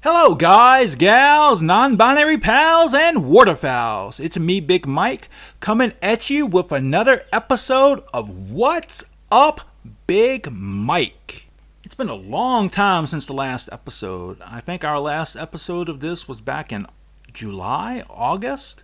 Hello guys, gals, non-binary pals, and waterfowls. It's me, Big Mike, coming at you with another episode of What's Up, Big Mike. It's been a long time since the last episode. I think our last episode of this was back in July, August.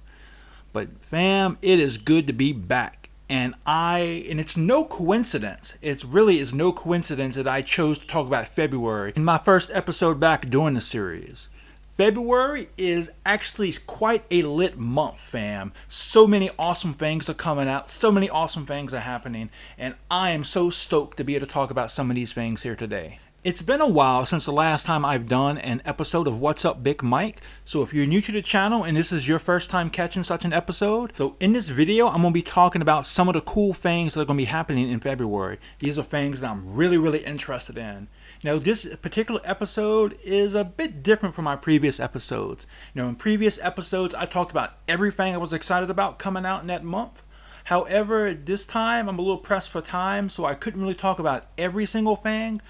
But fam, it is good to be back. And it's no coincidence. It really is no coincidence that I chose to talk about February in my first episode back during the series. February is actually quite a lit month, fam. So many awesome things are coming out. So many awesome things are happening. And I am so stoked to be able to talk about some of these things here today. It's been a while since the last time I've done an episode of What's Up Big Mike, so if you're new to the channel and this is your first time catching such an episode, so in this video I'm going to be talking about some of the cool things that are going to be happening in February. These are things that I'm really interested in. Now this particular episode is a bit different from my previous episodes. In previous episodes I talked about everything I was excited about coming out in that month. However, this time I'm a little pressed for time, so I couldn't really talk about every single thing.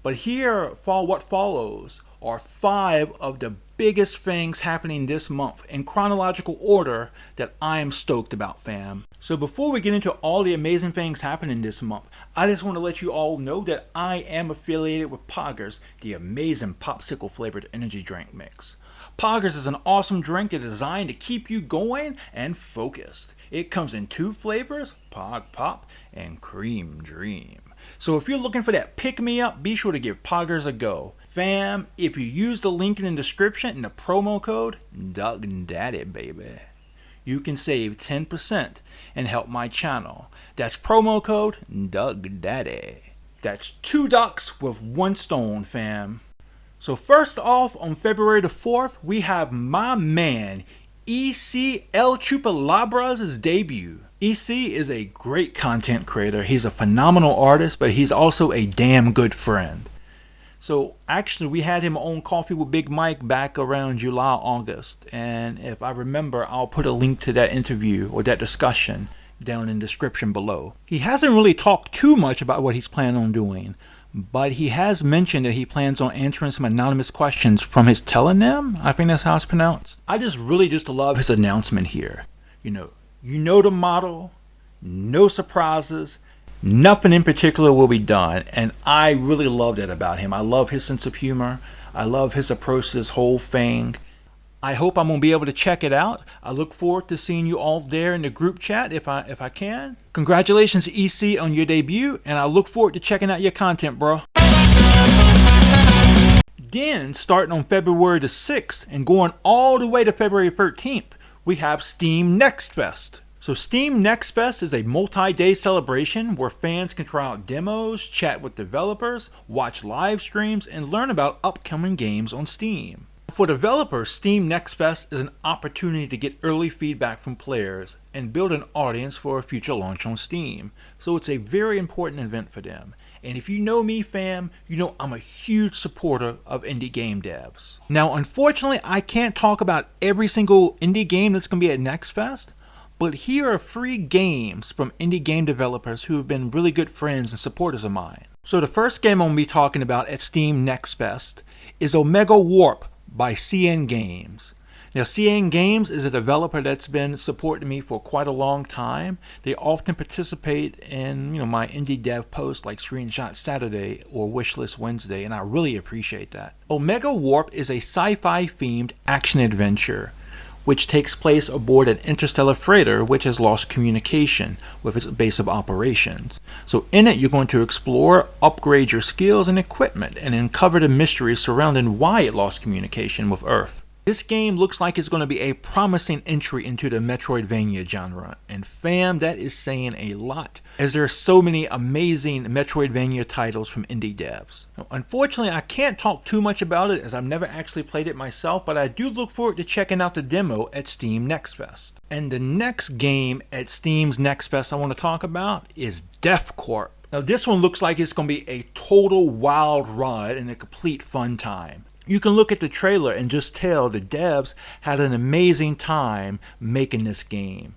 But here, for what follows, are 5 of the biggest things happening this month in chronological order that I am stoked about, fam. So before we get into all the amazing things happening this month, I just want to let you all know that I am affiliated with Poggers, the amazing popsicle flavored energy drink mix. Poggers is an awesome drink that is designed to keep you going and focused. It comes in 2 flavors, Pog Pop and Cream Dream. So if you're looking for that pick-me-up, be sure to give Poggers a go. Fam, if you use the link in the description and the promo code, Doug Daddy, baby, you can save 10% and help my channel. That's promo code Doug Daddy. That's 2 ducks with 1 stone, fam. So first off, on February the 4th, we have my man, EC El Chupalabra's debut. EC is a great content creator. He's a phenomenal artist, but he's also a damn good friend. So actually we had him on Coffee with Big Mike back around July, August. And if I remember, I'll put a link to that interview or that discussion down in the description below. He hasn't really talked too much about what he's planning on doing, but he has mentioned that he plans on answering some anonymous questions from his telenym. I think that's how it's pronounced. I just love his announcement here. You know the motto, no surprises, nothing in particular will be done, and I really love that about him. I love his sense of humor. I love his approach to this whole thing. I hope I'm going to be able to check it out. I look forward to seeing you all there in the group chat if I can. Congratulations, EC, on your debut, and I look forward to checking out your content, bro. Then, starting on February the 6th and going all the way to February 13th, we have Steam Next Fest. So Steam Next Fest is a multi-day celebration where fans can try out demos, chat with developers, watch live streams, and learn about upcoming games on Steam. For developers, Steam Next Fest is an opportunity to get early feedback from players and build an audience for a future launch on Steam. So it's a very important event for them. And if you know me, fam, you know I'm a huge supporter of indie game devs. Now, unfortunately, I can't talk about every single indie game that's going to be at Next Fest, but here are 3 games from indie game developers who have been really good friends and supporters of mine. So the first game I'm going to be talking about at Steam Next Fest is Omega Warp by CN Games. Now, CN Games is a developer that's been supporting me for quite a long time. They often participate in, my indie dev posts like Screenshot Saturday or Wishlist Wednesday, and I really appreciate that. Omega Warp is a sci-fi themed action adventure which takes place aboard an interstellar freighter which has lost communication with its base of operations. So in it, you're going to explore, upgrade your skills and equipment, and uncover the mysteries surrounding why it lost communication with Earth. This game looks like it's going to be a promising entry into the Metroidvania genre, and fam, that is saying a lot, as there are so many amazing Metroidvania titles from indie devs. Now, unfortunately, I can't talk too much about it as I've never actually played it myself, but I do look forward to checking out the demo at Steam Next Fest. And the next game at Steam's Next Fest I want to talk about is Deathcorp. Now this one looks like it's going to be a total wild ride and a complete fun time. You can look at the trailer and just tell the devs had an amazing time making this game.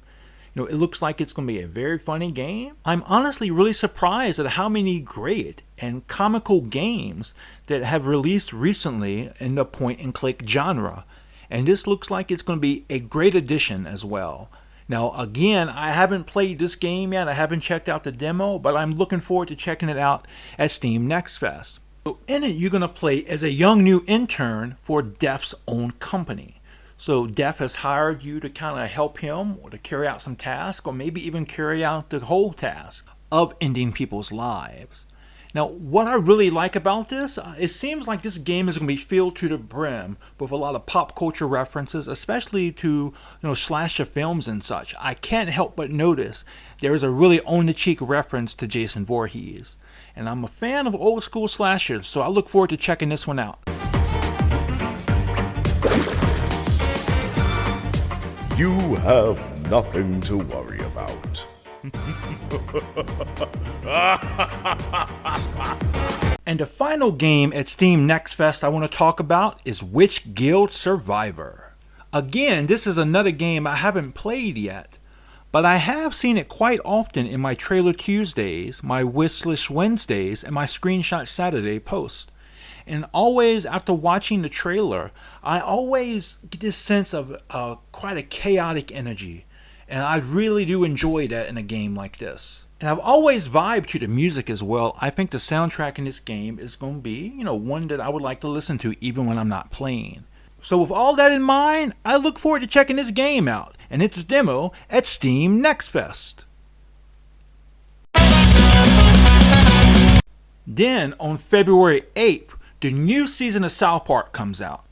It looks like it's going to be a very funny game. I'm honestly really surprised at how many great and comical games that have released recently in the point and click genre. And this looks like it's going to be a great addition as well. Now, again, I haven't played this game yet. I haven't checked out the demo, but I'm looking forward to checking it out at Steam Next Fest. So in it, you're going to play as a young new intern for Death's own company. So Death has hired you to kind of help him or to carry out some tasks or maybe even carry out the whole task of ending people's lives. Now, what I really like about this, it seems like this game is going to be filled to the brim with a lot of pop culture references, especially to slasher films and such. I can't help but notice there is a really on-the-cheek reference to Jason Voorhees. And I'm a fan of old school slashers, so I look forward to checking this one out. You have nothing to worry about. And the final game at Steam Next Fest I want to talk about is Witch Guild Survivor. Again, this is another game I haven't played yet, but I have seen it quite often in my Trailer Tuesdays, my Wishlist Wednesdays, and my Screenshot Saturday posts. And always after watching the trailer, I always get this sense of quite a chaotic energy. And I really do enjoy that in a game like this. And I've always vibed to the music as well. I think the soundtrack in this game is going to be, one that I would like to listen to even when I'm not playing. So with all that in mind, I look forward to checking this game out and its demo at Steam Next Fest. Then on February 8th, the new season of South Park comes out.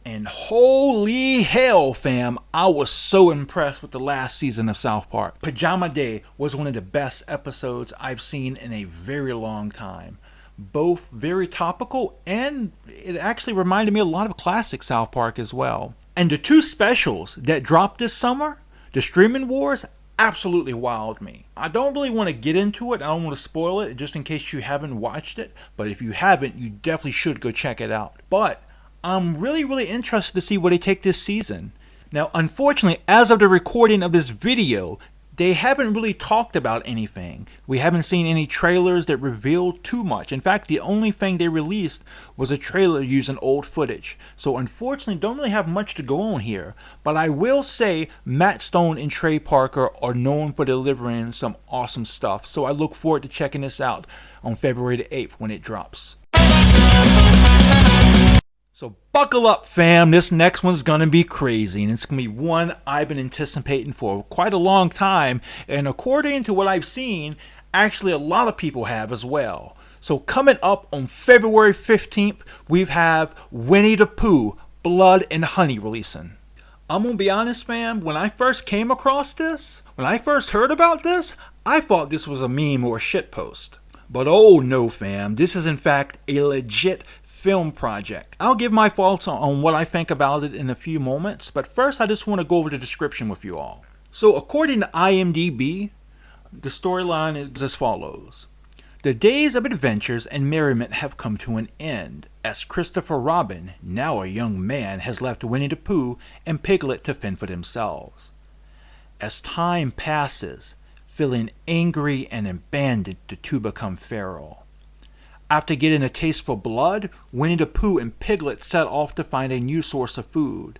And holy hell, fam, I was so impressed with the last season of South Park. Pajama Day was one of the best episodes I've seen in a very long time. Both very topical, and it actually reminded me a lot of classic South Park as well. And the two specials that dropped this summer, the Streaming Wars, absolutely wowed me. I don't really want to get into it. I don't want to spoil it just in case you haven't watched it. But if you haven't, you definitely should go check it out. But I'm really interested to see where they take this season. Now, unfortunately, as of the recording of this video, they haven't really talked about anything. We haven't seen any trailers that reveal too much. In fact, the only thing they released was a trailer using old footage. So unfortunately, don't really have much to go on here. But I will say Matt Stone and Trey Parker are known for delivering some awesome stuff. So I look forward to checking this out on February the 8th when it drops. So buckle up, fam. This next one's going to be crazy, and it's going to be one I've been anticipating for quite a long time, and according to what I've seen, actually a lot of people have as well. So coming up on February 15th, we have Winnie the Pooh, Blood and Honey releasing. I'm going to be honest, fam, when I first came across this, when I first heard about this, I thought this was a meme or a shitpost. But oh no, fam, this is in fact a legit film project. I'll give my thoughts on what I think about it in a few moments, but first I just want to go over the description with you all. So according to IMDb, the storyline is as follows. The days of adventures and merriment have come to an end, as Christopher Robin, now a young man, has left Winnie the Pooh and Piglet to fend for themselves. As time passes, feeling angry and abandoned, the two become feral. After getting a taste for blood, Winnie the Pooh and Piglet set off to find a new source of food.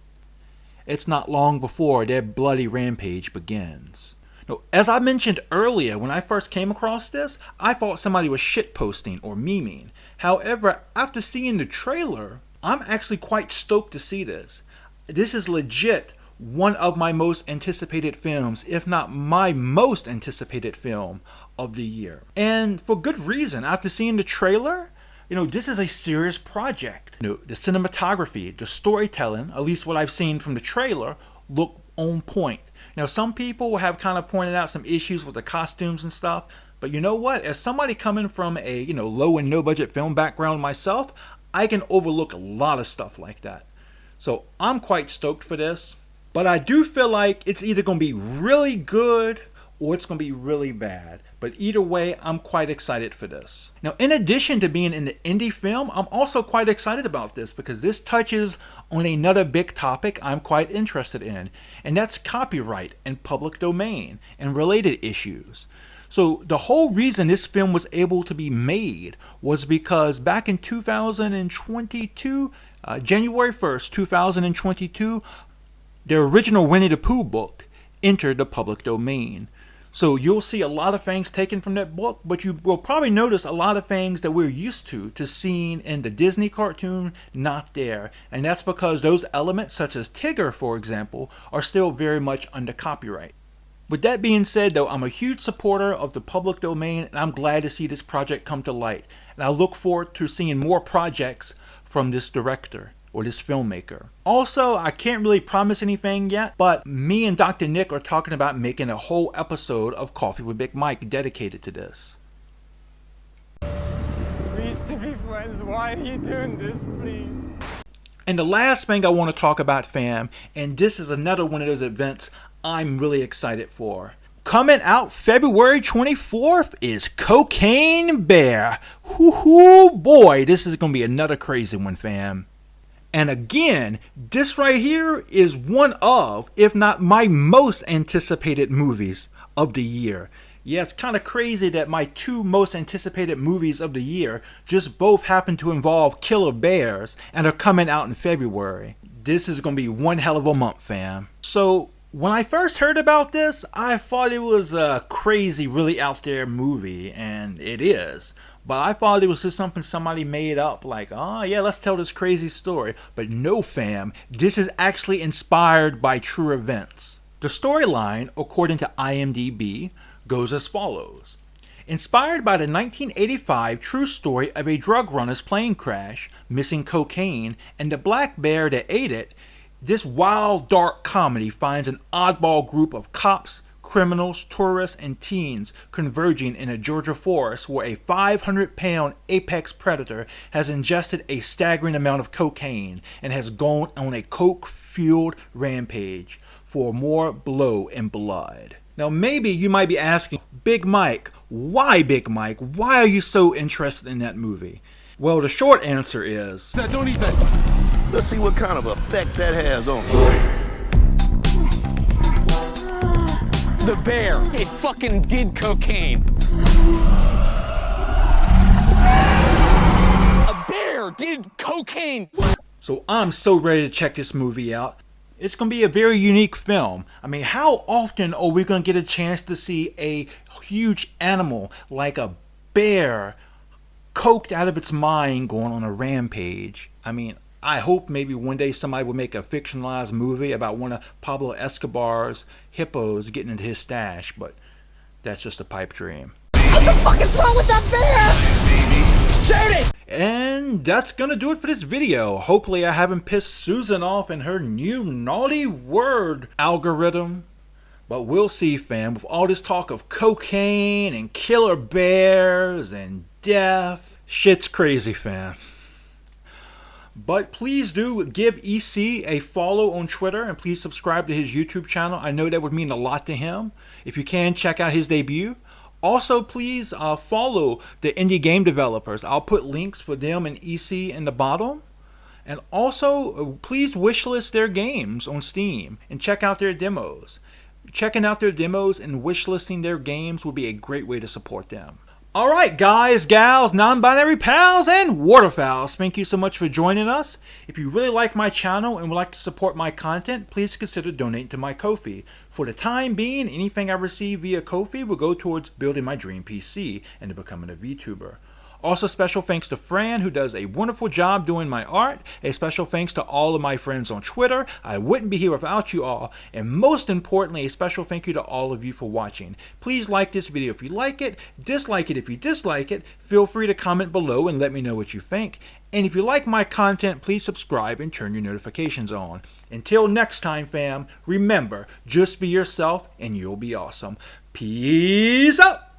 It's not long before their bloody rampage begins. Now, as I mentioned earlier, when I first came across this, I thought somebody was shitposting or memeing. However, after seeing the trailer, I'm actually quite stoked to see this. This is legit one of my most anticipated films, if not my most anticipated film of the year. And for good reason. After seeing the trailer, this is a serious project. The cinematography, the storytelling, at least what I've seen from the trailer, look on point. Now, some people have kind of pointed out some issues with the costumes and stuff, but you know what? As somebody coming from a low and no budget film background myself, I can overlook a lot of stuff like that. So I'm quite stoked for this, but I do feel like it's either going to be really good or it's going to be really bad. But either way, I'm quite excited for this. Now, in addition to being in the indie film, I'm also quite excited about this because this touches on another big topic I'm quite interested in, and that's copyright and public domain and related issues. So the whole reason this film was able to be made was because back in 2022, January 1st, 2022, the original Winnie the Pooh book entered the public domain. So you'll see a lot of things taken from that book, but you will probably notice a lot of things that we're used to seeing in the Disney cartoon not there. And that's because those elements, such as Tigger, for example, are still very much under copyright. With that being said, though, I'm a huge supporter of the public domain, and I'm glad to see this project come to light. And I look forward to seeing more projects from this director or this filmmaker. Also, I can't really promise anything yet, but me and Dr. Nick are talking about making a whole episode of Coffee with Big Mike dedicated to this. We used to be friends. Why are you doing this, please? And the last thing I want to talk about, fam, and this is another one of those events I'm really excited for. Coming out February 24th is Cocaine Bear. Hoo-hoo, boy, this is going to be another crazy one, fam. And again, this right here is one of, if not my most anticipated movies of the year. Yeah, it's kind of crazy that my two most anticipated movies of the year just both happen to involve killer bears and are coming out in February. This is going to be one hell of a month, fam. So, when I first heard about this, I thought it was a crazy, really out there movie, and it is. But I thought it was just something somebody made up, like, oh yeah, let's tell this crazy story. But no, fam, this is actually inspired by true events. The storyline, according to IMDb, goes as follows. Inspired by the 1985 true story of a drug runner's plane crash, missing cocaine, and the black bear that ate it, this wild, dark comedy finds an oddball group of cops, criminals, tourists, and teens converging in a Georgia forest where a 500-pound apex predator has ingested a staggering amount of cocaine and has gone on a coke-fueled rampage for more blow and blood. Now maybe you might be asking, Big Mike? Why are you so interested in that movie? Well, the short answer is... Don't eat that. Let's see what kind of effect that has on us. The bear. It fucking did cocaine. A bear did cocaine. So I'm so ready to check this movie out. It's going to be a very unique film. I mean, how often are we going to get a chance to see a huge animal like a bear coked out of its mind going on a rampage? I mean, I hope maybe one day somebody will make a fictionalized movie about one of Pablo Escobar's hippos getting into his stash, but that's just a pipe dream. What the fuck is wrong with that bear? Shoot it! And that's gonna do it for this video. Hopefully I haven't pissed Susan off in her new naughty word algorithm. But we'll see, fam. With all this talk of cocaine and killer bears and death, shit's crazy, fam. But please do give EC a follow on Twitter and please subscribe to his YouTube channel. I know that would mean a lot to him. If you can, check out his debut. Also, please follow the indie game developers. I'll put links for them and EC in the bottom. And also, please wishlist their games on Steam and check out their demos. Checking out their demos and wishlisting their games will be a great way to support them. Alright guys, gals, non-binary pals, and waterfowls, thank you so much for joining us. If you really like my channel and would like to support my content, please consider donating to my Ko-fi. For the time being, anything I receive via Ko-fi will go towards building my dream PC and to becoming a Vtuber. Also, special thanks to Fran, who does a wonderful job doing my art. A special thanks to all of my friends on Twitter. I wouldn't be here without you all. And most importantly, a special thank you to all of you for watching. Please like this video if you like it. Dislike it if you dislike it. Feel free to comment below and let me know what you think. And if you like my content, please subscribe and turn your notifications on. Until next time, fam, remember, just be yourself and you'll be awesome. Peace out!